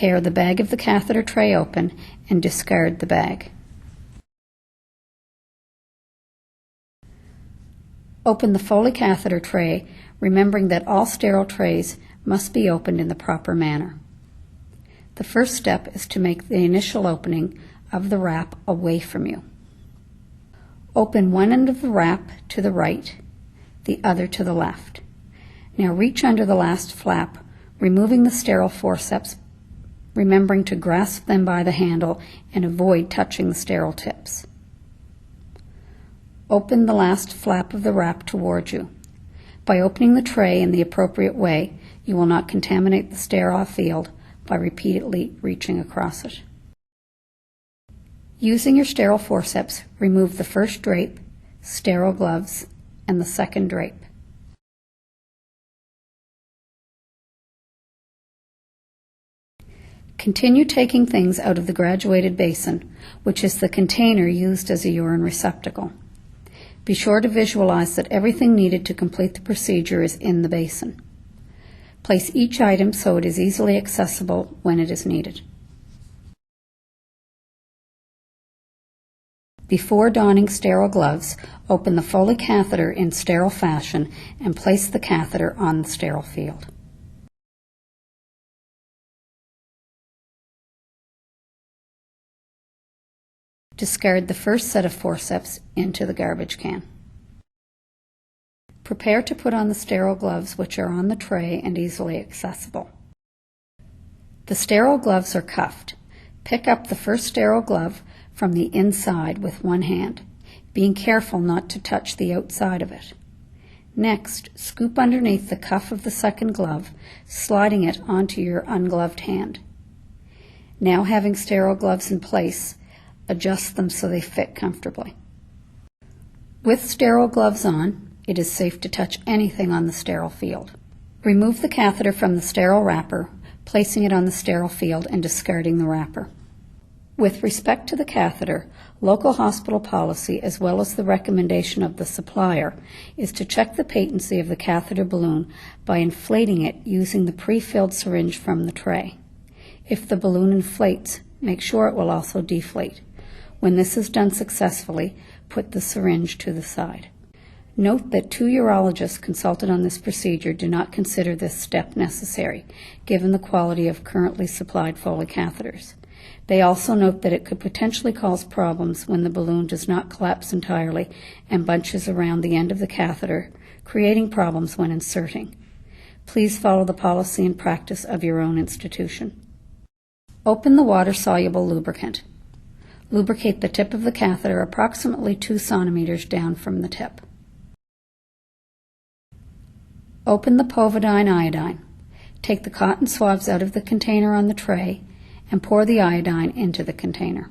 Tear the bag of the catheter tray open and discard the bag. Open the Foley catheter tray, remembering that all sterile trays must be opened in the proper manner. The first step is to make the initial opening of the wrap away from you. Open one end of the wrap to the right, the other to the left. Now reach under the last flap, removing the sterile forceps, remembering to grasp them by the handle and avoid touching the sterile tips. Open the last flap of the wrap towards you. By opening the tray in the appropriate way, you will not contaminate the sterile field by repeatedly reaching across it. Using your sterile forceps, remove the first drape, sterile gloves, and the second drape. Continue taking things out of the graduated basin, which is the container used as a urine receptacle. Be sure to visualize that everything needed to complete the procedure is in the basin. Place each item so it is easily accessible when it is needed. Before donning sterile gloves, open the Foley catheter in sterile fashion and place the catheter on the sterile field. Discard the first set of forceps into the garbage can. Prepare to put on the sterile gloves, which are on the tray and easily accessible. The sterile gloves are cuffed. Pick up the first sterile glove from the inside with one hand, being careful not to touch the outside of it. Next, scoop underneath the cuff of the second glove, sliding it onto your ungloved hand. Now, having sterile gloves in place, adjust them so they fit comfortably. With sterile gloves on, it is safe to touch anything on the sterile field. Remove the catheter from the sterile wrapper, placing it on the sterile field and discarding the wrapper. With respect to the catheter, local hospital policy, as well as the recommendation of the supplier, is to check the patency of the catheter balloon by inflating it using the pre-filled syringe from the tray. If the balloon inflates, make sure it will also deflate. When this is done successfully, put the syringe to the side. Note that 2 urologists consulted on this procedure do not consider this step necessary, given the quality of currently supplied Foley catheters. They also note that it could potentially cause problems when the balloon does not collapse entirely and bunches around the end of the catheter, creating problems when inserting. Please follow the policy and practice of your own institution. Open the water-soluble lubricant. Lubricate the tip of the catheter approximately 2 centimeters down from the tip. Open the Povidone iodine. Take the cotton swabs out of the container on the tray and pour the iodine into the container.